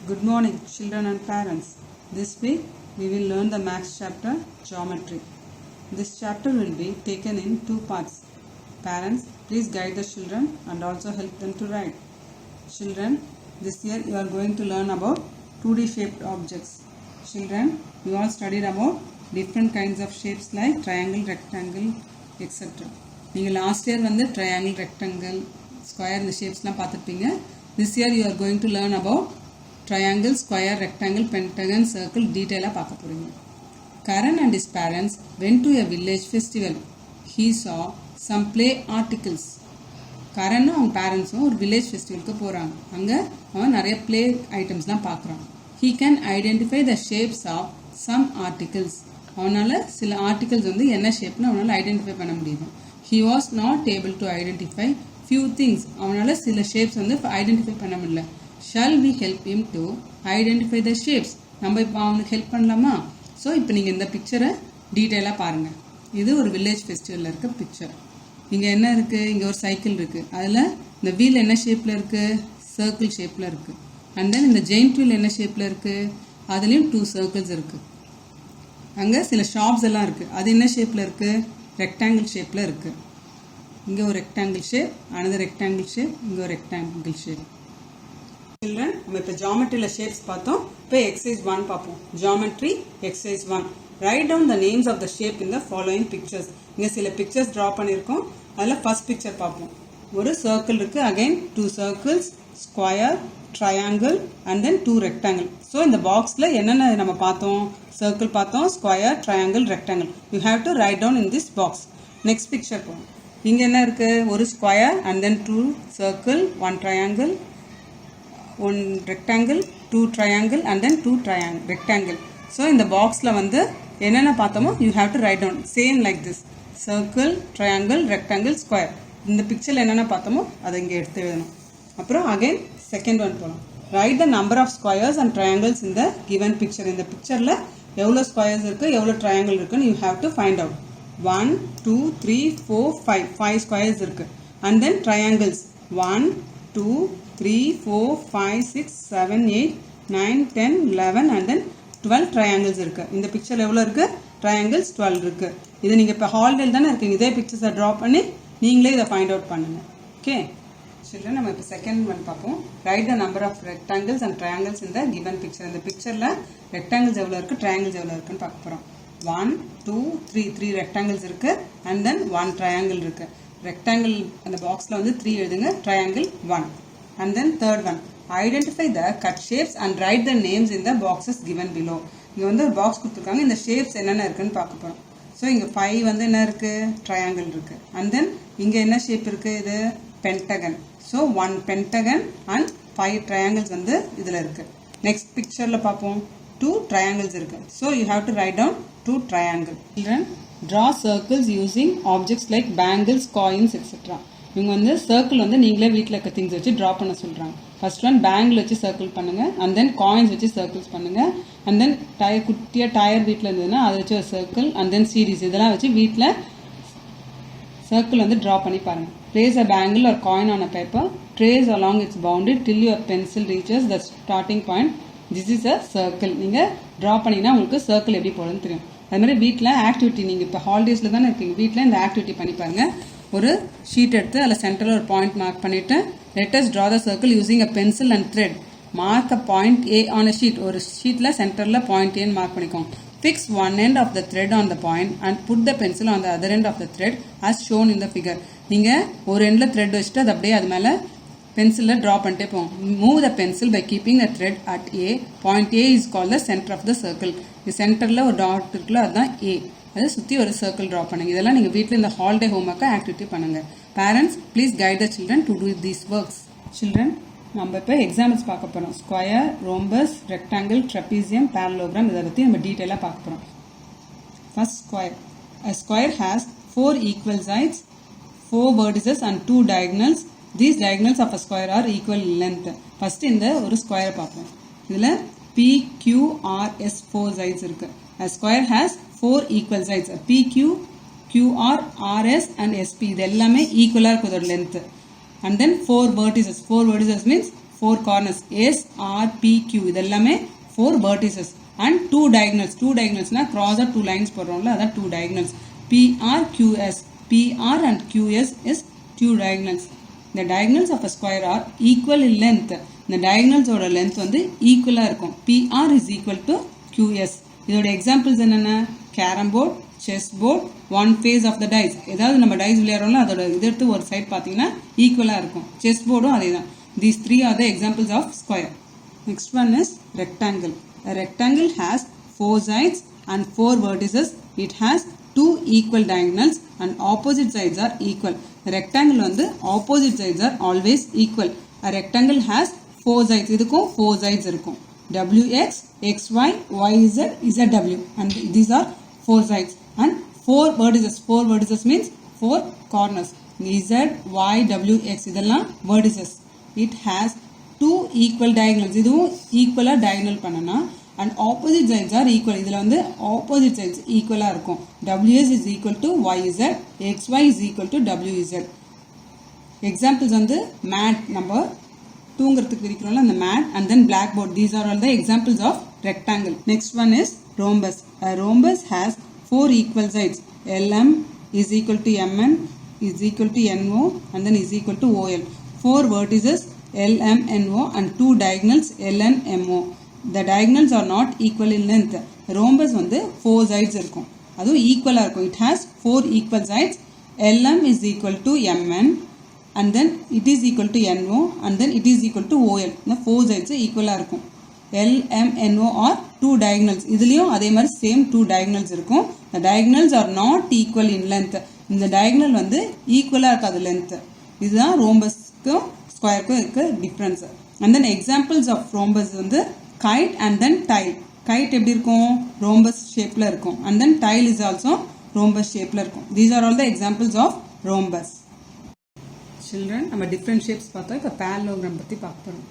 Good morning, children and parents. This week we will learn the maths chapter Geometry. This chapter will be taken in two parts. Parents, please guide the children and also help them to write. Children, this year you are going to learn about 2D shaped objects. Children, you all studied about different kinds of shapes like triangle, rectangle, etc. நீங்கள் last year வந்து triangle, rectangle, square இந்த shapesலாம் பார்த்துருப்பீங்க. This year you are going to learn about triangle, square, rectangle, pentagon, circle detail பார்க்க போறீங்க. Karan and his parents went to a village festival. He saw some play articles. கரனும் அவங்க பேரண்ட்ஸும் ஒரு village ஃபெஸ்டிவலுக்கு போகிறாங்க. அங்கே அவன் நிறைய ப்ளே ஐட்டம்ஸ்லாம் பார்க்குறான். He can identify the shapes of some articles. அவனால் சில ஆர்டிகல்ஸ் வந்து என்ன ஷேப்னு அவனால் ஐடென்டிஃபை பண்ண முடியுது. He was not able to identify few things. அவனால் சில ஷேப்ஸ் வந்து ஐடென்டிஃபை பண்ண முடியல. Shall we help him to identify the shapes? நம்ம இப்போ அவனுக்கு ஹெல்ப் பண்ணலாமா? ஸோ இப்போ நீங்கள் இந்த பிக்சரை டீட்டெயிலாக பாருங்கள். இது ஒரு வில்லேஜ் ஃபெஸ்டிவலில் இருக்க பிக்சர். இங்கே என்ன இருக்குது? இங்கே ஒரு சைக்கிள் இருக்குது. அதில் இந்த வீல் என்ன ஷேப்பில் இருக்குது? சர்க்கிள் ஷேப்பில் இருக்குது. அண்ட் தென் இந்த ஜெயிண்ட் வீல் என்ன ஷேப்பில் இருக்குது? அதுலேயும் 2 சர்க்கிள்ஸ் இருக்குது. அங்கே சில ஷாப்ஸ் எல்லாம் இருக்குது. அது என்ன ஷேப்பில் இருக்குது? ரெக்டாங்கிள் ஷேப்பில் இருக்குது. இங்கே ஒரு rectangle shape, another rectangle shape, இங்கே ஒரு ரெக்டாங்கிள் ஷேப். சில்ட்ரன், நம்ம இப்போ ஜாமெட்ரியில் ஷேப்ஸ் பார்த்தோம். இப்போ எக்ஸசைஸ் 1 பார்ப்போம். Geometry exercise 1. Write down the names of the shape in the following pictures. இங்கே சில பிக்சர்ஸ் ட்ரா பண்ணியிருக்கோம். அதில் ஃபர்ஸ்ட் பிக்சர் பார்ப்போம். ஒரு சர்க்கிள் இருக்குது. Again 2 circles, square, triangle and then 2 rectangle. So இந்த பாக்ஸில் என்னென்ன நம்ம பார்த்தோம்? சர்க்கிள் பார்த்தோம், square, triangle, rectangle. You have to write down in this box. Next picture போகும். இங்கே என்ன இருக்குது? ஒரு square and then 2 circle, 1 triangle, 1 rectangle, 2 triangle and then 2 rectangle. So இந்த பாக்ஸில் வந்து என்னென்ன பார்த்தோமோ you have to write down same like this. Circle, triangle, rectangle, square. இந்த பிக்சரில் என்னென்ன பார்த்தோமோ அதை இங்கே எடுத்து எழுதணும். அப்புறம் again second one போகலாம். Write the number of squares and triangles in the given picture. இந்த பிக்சரில் எவ்வளோ ஸ்கொயர்ஸ் இருக்குது, எவ்வளோ ட்ரையாங்கிள் இருக்குன்னு you have to find out. 1, 2, 3, 4, 5 squares இருக்குது. And then triangles 1, 2, 3, 4, 5, 6, 7, 8, 9, 10, 11 and then 12 triangles இருக்கு. இந்த பிக்சர்ல எவ்வளவு இருக்கு? triangles 12 இருக்கு. இது நீங்க இப்ப ஹாலிடேல தானே இருக்கீங்க. இதே பிக்சர்ஸை டிரா பண்ணி நீங்களே இதை ஃபைண்ட் அவுட் பண்ணுங்க. ஓகே சில்ட்ரன், நம்ம இப்போ செகண்ட் ஒன் பார்ப்போம். Write the number of rectangles and triangles இந்த கிவன் பிக்சர். இந்த பிக்சர்ல ரெக்டாங்கிள்ஸ் எவ்வளவு இருக்கு, ட்ரையாங்கிள்ஸ் எவ்வளவு இருக்குன்னு பார்க்க போறோம். 1, 2, 3 ரெக்டாங்கிள்ஸ் இருக்கு அண்ட் தென் 1 ட்ரையாங்கிள் இருக்கு. ரெக்டாங்கிள் அந்த பாக்ஸ்ல வந்து 3 எழுதுங்க, triangle 1. And then third one, identify the cut shapes and write the names in the boxes given below. இங்க வந்து ஒரு பாக்ஸ் கொடுத்துருக்காங்க. இந்த ஷேப்ஸ் என்னென்ன இருக்குன்னு பார்க்க போறோம். ஸோ இங்க 5 வந்து என்ன இருக்கு? ட்ரையாங்கிள் இருக்கு. அண்ட் தென் இங்க என்ன ஷேப் இருக்கு? இது pentagon. So 1 pentagon and 5 triangles வந்து இதுல இருக்கு. நெக்ஸ்ட் பிக்சர்ல பார்ப்போம். 2 ட்ரையாங்கிள்ஸ் இருக்கு. So you have to write down 2 triangle. Children, draw circles using objects like bangles, coins, etc. இவங்க வந்து சர்க்கிள் வந்து நீங்களே வீட்டில் இருக்க திங்ஸ் வச்சு ட்ரா பண்ண சொல்கிறாங்க. ஃபர்ஸ்ட் ஒன் பேங்கில் வச்சு சர்க்கிள் பண்ணுங்கள். அண்ட் தென் காயின்ஸ் வச்சு சர்க்கிள்ஸ் பண்ணுங்கள். அண்ட் தென் குட்டியாக டயர் வீட்டில் இருந்ததுன்னா அதை வச்சு ஒரு சர்க்கிள் அண்ட் தென் சீரீஸ் இதெல்லாம் வச்சு வீட்டில் சர்க்கிள் வந்து ட்ரா பண்ணி பாருங்கள். Place a bangle or coin on a paper. Trace along its boundary till your pencil reaches the starting point. This is a circle. நீங்கள் ட்ரா பண்ணிங்கன்னா உங்களுக்கு சர்க்கிள் எப்படி போடுறதுன்னு தெரியும். அது மாதிரி வீட்டில் ஆக்டிவிட்டி நீங்கள் இப்போ ஹாலிடேஸில் தானே இருக்கீங்க. வீட்டில் இந்த ஆக்டிவிட்டி பண்ணி பாருங்கள். ஒரு ஷீட் எடுத்து அதில் சென்டரில் ஒரு பாயிண்ட் மார்க் பண்ணிவிட்டு let us draw the circle using a pencil and thread. Mark a point A on a sheet. ஒரு ஷீட்டில் சென்டரில் பாயிண்ட் ஏன்னு மார்க் பண்ணிக்கோங்க. Fix one end of the thread on the point and put the pencil on the other end of the thread as shown in the figure. நீங்கள் ஒரு எண்டில் thread வச்சுட்டு அது அப்படியே அது மேலே பென்சிலில் ட்ரா பண்ணிட்டே போவோம். Move the pencil by keeping the thread at A. Point A is called the center of the circle. இது சென்டரில் ஒரு டாட் இருக்குல்ல, அதுதான் A. அதை சுற்றி ஒரு சர்க்கிள் ட்ரா பண்ணுங்க. இதெல்லாம் நீங்கள் வீட்டில் இந்த ஹாலிடே ஹோம்ஒர்க்கை ஆக்டிவிட்டி பண்ணுங்க. Parents, please guide the children to do these works. Children, நம்ம இப்போ எக்ஸாம்பிள்ஸ் பார்க்க போகிறோம். Square, rhombus, rectangle, trapezium, parallelogram இதை பற்றி நம்ம டீட்டெயிலாக பார்க்க போகிறோம். First square. A square has 4 equal sides, 4 vertices and 2 diagonals. These diagonals of a square are equal length. First இந்த ஒரு ஸ்கொயரை பார்ப்போம். இதில் PQRS 4 sides இருக்கு. A square has 4 equal sides. PQ, QR, RS and SP இது எல்லாமே ஈக்குவலாக இருக்குது ஒரு length. And then 4 vertices. 4 vertices means 4 corners. S, R, P, Q இதெல்லாமே 4 vertices and 2 diagonals. 2 diagonals na cross or 2 lines போடுறோம்ல அதான் 2 diagonals. P, R, Q, S. P, R and Q, S is 2 diagonals. The diagonals of a square are equal in length. The diagonals ஓட length வந்து equal இருக்கும். PR is equal to QS. இதோட examples என்னென்ன? Carom board, chess board, one face of the dice. ஏதாவது நம்ம dice விளையாடுறோம்ல அதோட இதெடுத்து ஒரு side பார்த்தீங்கன்னா ஈக்குவலாக இருக்கும். chess boardும் அதே தான். These three are the examples of square. Next one is rectangle. A rectangle has 4 sides and 4 vertices. It has 2 equal diagonals and opposite sides are equal. The rectangle வந்து opposite sides are always equal. A rectangle has 4 sides. இதுக்கும் 4 sides இருக்கும். WX, XY, YZ, ZW and these are 4 sides and 4 vertices. 4 vertices means 4 corners. Z, Y, W, X இதெல்லாம் vertices. It has 2 equal diagonals. இதுவும் equal diagonal பண்ணனா and opposite sides are equal. இதில் வந்து opposite sides equal இருக்கும். WS is equal to YZ, XY is equal to WZ. Examples வந்து mat number தூங்கிறதுக்கு விரிக்கிறோம்ல அந்த mat and then blackboard. These are all the examples of rectangle. Next one is rhombus. A rhombus has 4 equal sides. LM is equal to MN is equal to NO and then is equal to OL. 4 vertices LMNO and 2 diagonals LNMO. The diagonals are not equal in length. Rhombus வந்து 4 sides இருக்கும். அதுவும் ஈக்குவலாக இருக்கும். It has 4 equal sides. LM is equal to MN and then it is equal to NO and then it is equal to OL. இந்த 4 sides ஈக்குவலாக இருக்கும். LMNO are 2 diagonals. இதுலேயும் அதே மாதிரி சேம் 2 diagonals இருக்கும். The diagonals are not equal in length. இந்த diagonal வந்து ஈக்குவலாக இருக்காது length. இதுதான் ரோம்பஸ்க்கும் ஸ்கொயருக்கும் இருக்க difference. And then examples of rhombus வந்து kite and then tile. Kite எப்படி இருக்கும்? Rhombus ஷேப்பில் இருக்கும். And then tile is also rhombus ஷேப்பில் இருக்கும். These are all the examples of rhombus. Children, நம்ம different shapes பார்த்தோம். இப்போ parallelogram பற்றி பார்க்க போகிறோம்.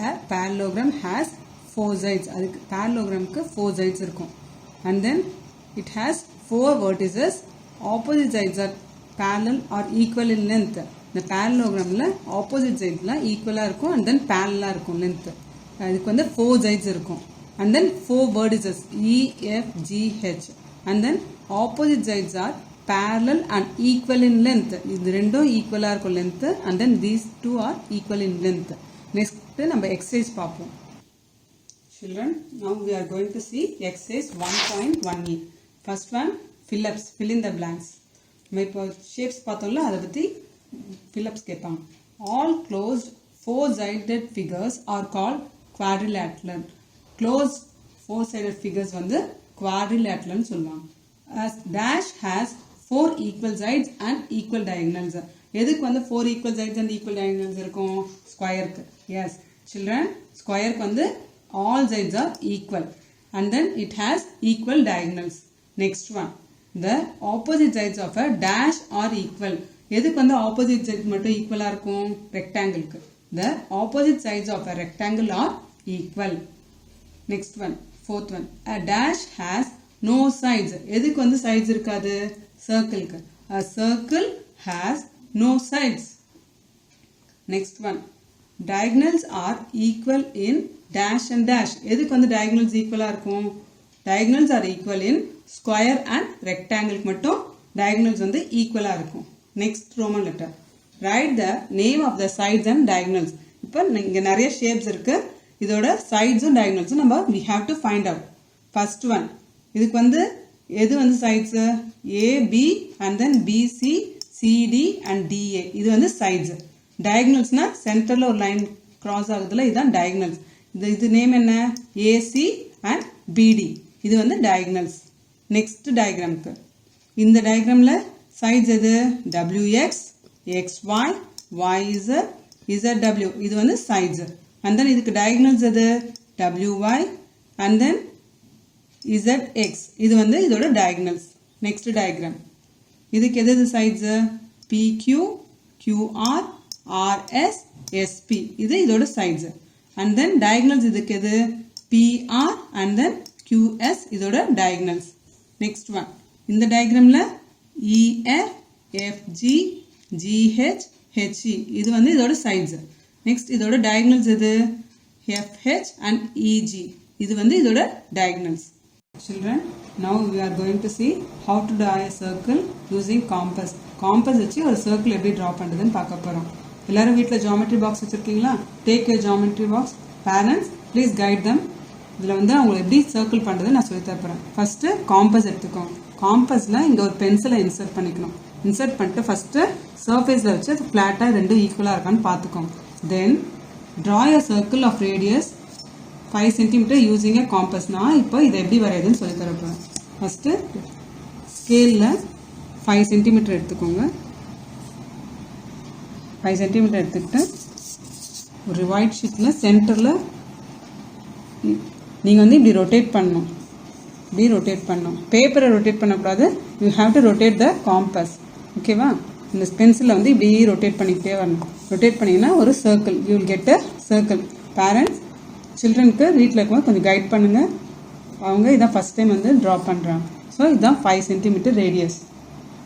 A parallelogram has 4 sides. அதுக்கு parallelogramக்கு 4 sides இருக்கும். And then it has 4 vertices. Opposite sides are parallel or equal in length. இந்த parallelogramல opposite sidesலாம் ஈக்குவலாக இருக்கும் and then parallel இருக்கும் length. அதுக்கு வந்து 4 sides இருக்கும் and then 4 vertices E, F, G, H and then opposite sides are parallel and equal in length. இது ரெண்டும் ஈக்குவலாக இருக்கும் length and then these two are equal in length. Next நம்ம exercise பார்ப்போம். Children, now we are going to see exercise 1.1e. First one, fill in the blanks. நம்ம இப்போ shapes பார்த்தோம்ல அதை பற்றி fill-ups கேட்பாங்க. All closed 4-sided figures are called quadrilateral. Closed 4-sided figures வந்து quadrilateral சொல்லுவாங்க. As dash has 4 equal sides and equal diagonals. எதுக்கு வந்து 4 equal sides and equal diagonals இருக்கும்? ஸ்கொயருக்கு. Yes, children, ஸ்கொயருக்கு வந்து all sides are equal and then it has equal diagonals. Next one, the opposite sides of a dash are equal. எதுக்கு வந்து opposite sides மட்டும் ஈக்குவலாக இருக்கும்? ரெக்டாங்கிளுக்கு. The opposite sides of a rectangle are equal. Next one, fourth one, a dash has no sides. எதுக்கு வந்து sides இருக்காது? சர்க்கிளுக்கு. A circle has no sides. Next one, diagonals are equal in dash and dash. எதுக்கு வந்து diagonals ஈக்குவலாக இருக்கும்? Diagonals are equal in square and rectangle மட்டும் diagonals வந்து ஈக்குவலாக இருக்கும். Next Roman letter. Write the name of the sides and diagonals. இப்போ இங்கே நிறைய ஷேப்ஸ் இருக்கு. இதோட சைட்ஸும் டயகனல்ஸும் நம்ம we have to find out. First one, இதுக்கு வந்து எது வந்து sides? A, B and then B, C, C, D and D, A. இது வந்து sides. Diagonalsனா சென்டரில் ஒரு லைன் கிராஸ் ஆகுதுல இதுதான் diagonals. இது நேம் என்ன? AC and BD. இது வந்து diagonals. நெக்ஸ்ட் டயக்ராமுக்கு இந்த டயக்ராமில் sides எது? WX, XY, YZ, ZW. இது வந்து sides. And then இதுக்கு diagonals எது? WY and then ZX. இது வந்து இதோட diagonals. Next diagram. இதுக்கு எது sides? PQ, QR, RS, SP. இது இதோட sides. And then diagonals இதுக்கு எது? PR and then QS. இதோட diagonals. Next one. இந்த diagramல EF, FG, GH, HE. இது வந்து இதோட sides. நெக்ஸ்ட் இதோட டயகனல்ஸ் எது? FH and EG. இது வந்து இதோட diagonals. Children, now we are going to see how to draw a circle using compass. Compass வச்சு ஒரு circle எப்படி draw பண்றதுன்னு பார்க்க போறோம். எல்லாரும் வீட்ல geometry box வச்சிருக்கீங்களா? Take your geometry box. Parents, please guide them. இதுல வந்து அவங்க எப்படி circle பண்றது நான் சொல்லி தரேன். First compass எடுத்துக்கோங்க. Compassல இங்க ஒரு பென்சிலை இன்சர்ட் பண்ணிக்கணும். இன்சர்ட் பண்ணிட்டு ஃபர்ஸ்ட் சர்ஃபேஸ்ல வச்சு அது ஃபிளாட்டா ரெண்டும் ஈக்குவலா இருக்கான்னு பார்த்துக்கோங்க. Then draw a circle of radius 5 cm using a compass. நான் இப்போ இதை எப்படி வரையுதுன்னு சொல்லி தர போறேன். ஃபர்ஸ்ட் ஸ்கேல்ல 5 cm எடுத்துக்கோங்க. 5 cm எடுத்துக்கிட்டு ஒரு ஒயிட் ஷீட்ல சென்டர்ல நீங்க வந்து இப்படி ரொட்டேட் பண்ணணும். இப்படி ரொட்டேட் பண்ணணும். பேப்பரை ரொட்டேட் பண்ணக்கூடாது. You have to rotate the compass. ஓகேவா? இந்த பென்சிலை வந்து இப்படி ரொட்டேட் பண்ணிக்கிட்டே வரணும். ரொட்டேட் பண்ணிங்கன்னா ஒரு circle. You will get a circle. Parents சில்ட்ரனுக்கு வீட்டில் இருக்கும்போது கொஞ்சம் கைட் பண்ணுங்க. அவங்க இதான் ஃபர்ஸ்ட் டைம் வந்து ட்ரா பண்ணுறாங்க. ஸோ இதுதான் 5 cm radius.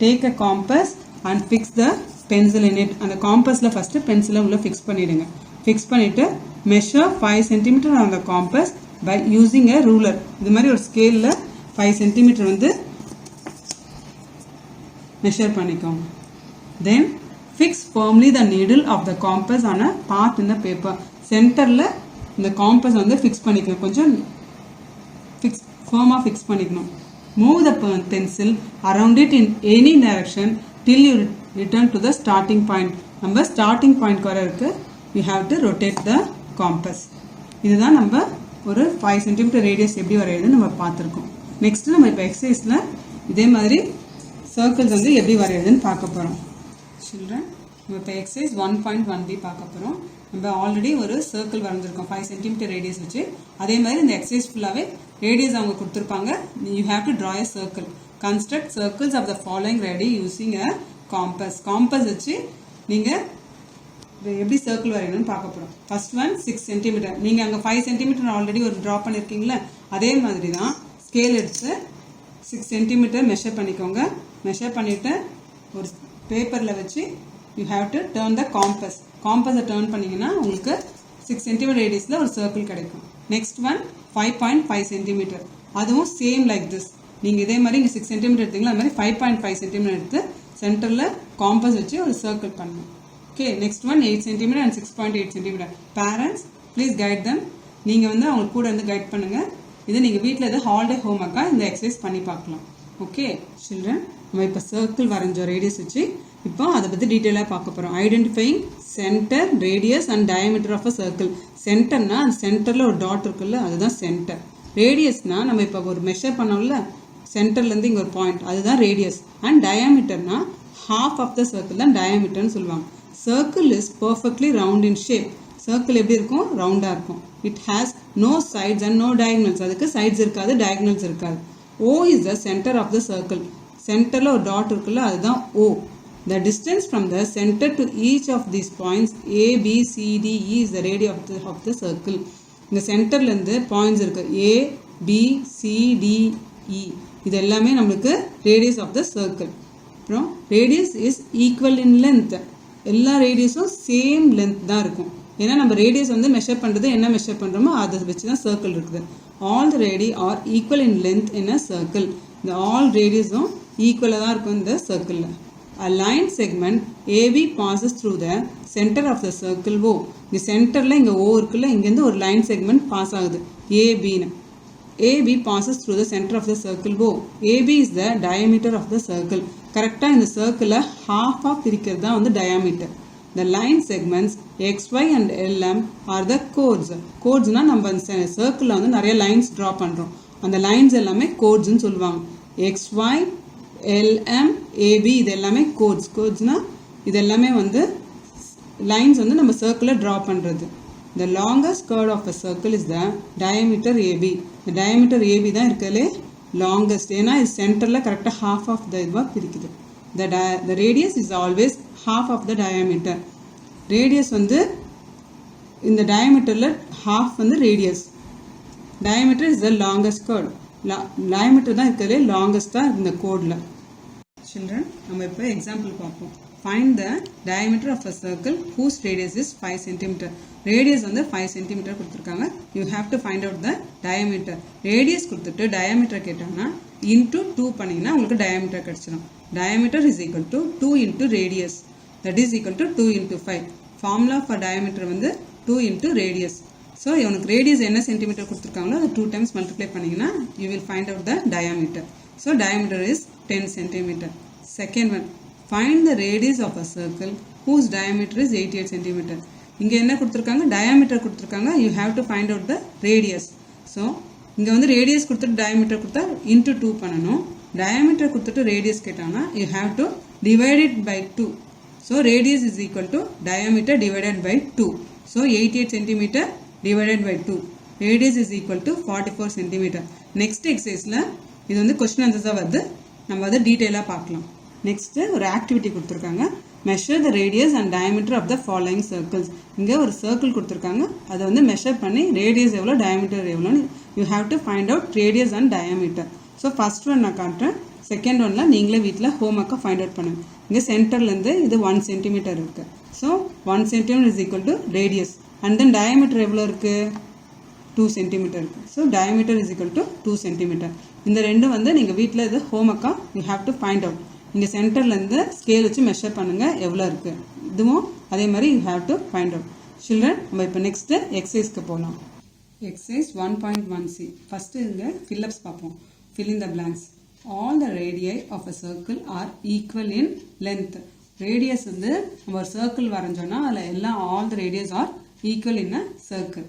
Take a compass and fix the pencil in it. அந்த காம்பஸில் ஃபஸ்ட்டு பென்சிலை உள்ள ஃபிக்ஸ் பண்ணிடுங்க. ஃபிக்ஸ் பண்ணிவிட்டு measure 5 cm on the compass by using a ruler. இது மாதிரி ஒரு ஸ்கேலில் 5 cm வந்து மெஷர் பண்ணிக்கோங்க. Then fix firmly the needle of the compass on a part in the paper. சென்டரில் இந்த காம்பஸ் வந்து ஃபிக்ஸ் பண்ணிக்கணும். கொஞ்சம் firm-ஆ ஃபிக்ஸ் பண்ணிக்கணும். Move the pencil around it in any direction till you return to the starting point. நம்ம starting point வர இருக்கு. You have to rotate the compass. இதுதான் நம்ம ஒரு 5 cm ரேடியஸ் எப்படி வரையுதுன்னு நம்ம பார்த்துருக்கோம். நெக்ஸ்ட் நம்ம இப்போ எக்ஸசைஸில் இதே மாதிரி சர்க்கிள்ஸ் வந்து எப்படி வரையுதுன்னு பார்க்க போகிறோம். சில்ட்ரன், நம்ம இப்போ எக்ஸசைஸ் 1.1b பார்க்க போகிறோம். நம்ம ஆல்ரெடி ஒரு சர்க்கிள் வரைஞ்சிருக்கோம் 5 cm ரேடியஸ் வச்சு. அதே மாதிரி இந்த எக்ஸசைஸ் ஃபுல்லாகவே ரேடியஸ் அவங்க கொடுத்துருப்பாங்க. You have to draw a circle. Construct circles of the following radii using a compass. Compass வச்சு நீங்கள் எப்படி சர்க்கிள் வரையணும்னு பார்க்க போகிறோம். First one 6 cm. நீங்கள் அங்கே 5 cm ஆல்ரெடி ஒரு ட்ரா பண்ணியிருக்கீங்களா? அதே மாதிரி தான் ஸ்கேல் எடுத்து 6 cm மெஷர் பண்ணிக்கோங்க. மெஷர் பண்ணிவிட்டு ஒரு பேப்பரில் வச்சு you have to turn the compass. காம்பஸை டேர்ன் பண்ணிங்கன்னா உங்களுக்கு 6 cm ரேடியஸில் ஒரு சர்க்கிள் கிடைக்கும். Next one 5.5 cm. அதுவும் சேம் லைக் திஸ். நீங்கள் இதே மாதிரி இங்கே 6 cm எடுத்தீங்களா, அது மாதிரி 5.5 cm எடுத்து சென்டரில் காம்பஸ் வச்சு ஒரு சர்க்கிள் பண்ணணும். Okay, next one 8 cm and 6.8 cm. Parents please guide தம். நீங்கள் வந்து அவங்க கூட வந்து கைட் பண்ணுங்கள். இது நீங்கள் வீட்டில் எது ஹாலிடே ஹோம்ஒர்க்காக இந்த எக்ஸசைஸ் பண்ணி பார்க்கலாம். ஓகே சில்ட்ரன், நம்ம இப்போ சர்க்கிள் வரைஞ்சோம் ரேடியஸ் வச்சு. இப்போ அதை பற்றி டீட்டெயிலாக பார்க்க போகிறோம். Identifying centre, radius and diameter of a circle. சென்டர்னா அந்த சென்டரில் ஒரு டாட் இருக்குல்ல, அதுதான் சென்டர். ரேடியஸ்னா நம்ம இப்போ ஒரு மெஷர் பண்ணோம்ல, சென்டர்லேருந்து இங்கே ஒரு பாயிண்ட், அதுதான் ரேடியஸ். அண்ட் டயாமீட்டர்னா ஹாஃப் ஆஃப் த சர்க்கிள் தான் டயாமீட்டர்னு சொல்லுவாங்க. Circle is perfectly round in shape. Circle எப்படி இருக்கும்? ரவுண்டாக இருக்கும். It has no sides and no diagonals. அதுக்கு சைட்ஸ் இருக்காது, டயகனல்ஸ் இருக்காது. O is the center of the circle. சென்டரில் ஒரு டாட் இருக்குல்ல, அதுதான் O. The distance from the center to each of these points A, B, C, D, E is the radius of the circle. இந்த சென்டர்லேருந்து points இருக்கு A, B, C, D, E. இது எல்லாமே நம்மளுக்கு ரேடியஸ் ஆஃப் த சர்க்கிள். அப்புறம் radius is equal in length. எல்லா ரேடியஸும் same length தான் இருக்கும். ஏன்னா நம்ம ரேடியஸ் வந்து மெஷர் பண்ணுறது என்ன மெஷர் பண்ணுறோமோ அதை வச்சு தான் சர்க்கிள் இருக்குது. All the radii are equal in length in a circle. The all radius equal தான் இருக்கும் இந்த சர்க்கிளில். A line segment AB passes through the center of the circle O. இந்த சென்டரில் இங்கே O இருக்குல்ல, இங்கேருந்து ஒரு லைன் செக்மெண்ட் பாஸ் ஆகுது ABன்னு. AB passes through the center of the circle O. AB is the diameter of the circle. கரெக்டாக இந்த சர்க்கிளை ஹாஃபாக பிரிக்கிறது தான் வந்து diameter. The line segments XY and LM are the chords. Chordsனா நம்ம சர்க்கிளில் வந்து நிறைய லைன்ஸ் ட்ரா பண்ணுறோம். அந்த லைன்ஸ் எல்லாமே கோட்ஸ்ன்னு சொல்லுவாங்க. XY, LM, AB இது எல்லாமே கோட்ஸ். கோட்ஸ்னா இது எல்லாமே வந்து லைன்ஸ் வந்து நம்ம சர்க்கிளில் ட்ரா பண்ணுறது. The longest chord of a circle is the diameter AB. The diameter AB தான் இருக்கிறதுலே லாங்கஸ்ட். ஏன்னா இது சென்டரில் கரெக்டாக ஹாஃப் ஆஃப் த இதுவாக பிரிக்குது. The radius is always half of the diameter. Radius வந்து இந்த diameterல half வந்து radius. Diameter is the longest chord. Diameter தான் இருக்கிறதுலே longest இந்த கோடில். Children, நம்ம இப்போ எக்ஸாம்பிள் பார்ப்போம். find the diameter of a circle whose radius is 5 cm. Radius வந்து 5 cm கொடுத்திருக்காங்க. You have to find out the diameter. Radius கொடுத்துட்டு diameter கேட்டாங்கன்னா into 2 பண்ணீங்கன்னா உங்களுக்கு diameter கிடைச்சிடும். Diameter is equal to 2 into radius. That is equal to 2 into 5. Formula for diameter வந்து 2 into radius. So இவனுக்கு radius என்ன centimeter கொடுத்திருக்காங்களோ அது 2 times multiply பண்ணீங்கன்னா you will find out the diameter. So diameter is 10 centimeter. Second one, find the radius of a circle whose diameter is 88 centimeter. இங்க என்ன கொடுத்திருக்காங்க diameter கொடுத்திருக்காங்க. You have to find out the radius. So இங்க வந்து radius கொடுத்துட்டு diameter கொடுத்தா into 2 பண்ணணும். Diameter கொடுத்துட்டு radius கேட்டானா you have to divide it by 2. So radius is equal to diameter divided by 2. So 88 centimeter divided by 2. Radius is equal to 44 centimeter. Next exerciseல இது வந்து question answers வருது. நம்ம அதை டீடைலா பார்க்கலாம். Next ஒரு ஆக்டிவிட்டி கொடுத்திருக்காங்க. Measure the radius and diameter of the following circles. இங்க ஒரு சர்க்கிள் கொடுத்திருக்காங்க. அதை வந்து மெஷர் பண்ணி ரேடியஸ் எவ்வளவு diameter எவ்வளவுன்னு you have to find out radius and diameter. So first one நான் காட்டுறேன். செகண்ட் ஒன்ல நீங்களே வீட்ல ஹோம்வொர்க்கை ஃபைண்ட் அவுட் பண்ணுங்க. இங்க சென்டர்ல இருந்து இது 1 cm இருக்கு. So 1 cm is equal to radius and then diameter எவ்வளவு இருக்கு 2 cm இருக்கு. So diameter is equal to 2 cm. இந்த ரெண்டு வந்து நீங்க வீட்ல இது ஹோம்வொர்க்கா you have to find out. இங்க சென்டர்ல இருந்து ஸ்கேல் வச்சு மெஷர் பண்ணுங்க எவ்வளவு இருக்கு. இதுவும் அதே மாதிரி you have to find out. Children, நம்ம இப்போ நெக்ஸ்ட் எக்ஸசைஸ்க்கு போலாம். Exercise 1.1c. First இங்க fill ups பார்ப்போம். Fill in the blanks. All the radii of a circle are equal in length. Radius வந்து நம்ம ஒரு circle வரைஞ்சோம்னா அதுல எல்லாம் all the radius are equal in a circle.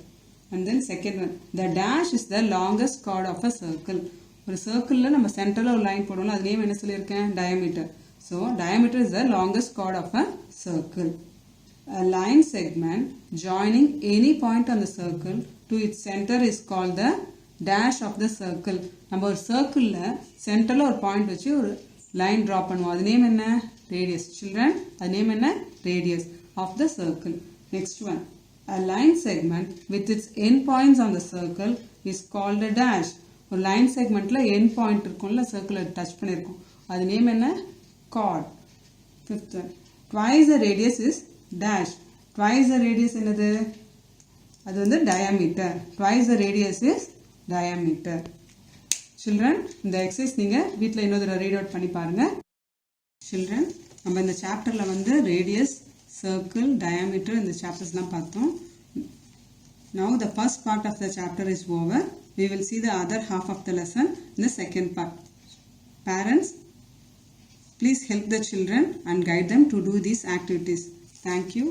And then second one, the dash is the longest chord of a circle. ஒரு circleல நம்ம சென்டர்ல ஒரு line போடுவோம்ல அது நேம் என்ன சொல்லியிருக்கேன் diameter. So diameter is the longest chord of a circle. A line segment joining any point on the circle to its center is called the dash of the circle. நம்ம ஒரு சர்க்கிள்ல சென்டர்ல ஒரு point வச்சு ஒரு line draw பண்ணுவோம். அது name என்ன radius. Children, அது நேம் என்ன radius of the circle. Next one, a line segment with its end points on the circle is called a dash. ஒரு லைன் செக்மெண்ட்ல end point இருக்கும்ல சர்க்கிளை டச் பண்ணிருக்கோம் அது நேம் என்ன chord. Fifth one, twice the radius is dash. Twice the radius என்னது அது வந்து diameter. Twice the radius is diameter. Children, இந்த exercise நீங்க வீட்ல இன்னொரு தடவை ரீட் அவுட் பண்ணி பாருங்க. Children, நம்ம இந்த சாப்டர்ல வந்து ரேடியஸ், சர்க்கிள், டயாமீட்டர் இந்த சாப்டர்ஸ்லாம் பார்த்தோம். Now the first part of the chapter is over. We will see the other half of the lesson in the second part. Parents, please help the children and guide them to do these activities. Thank you.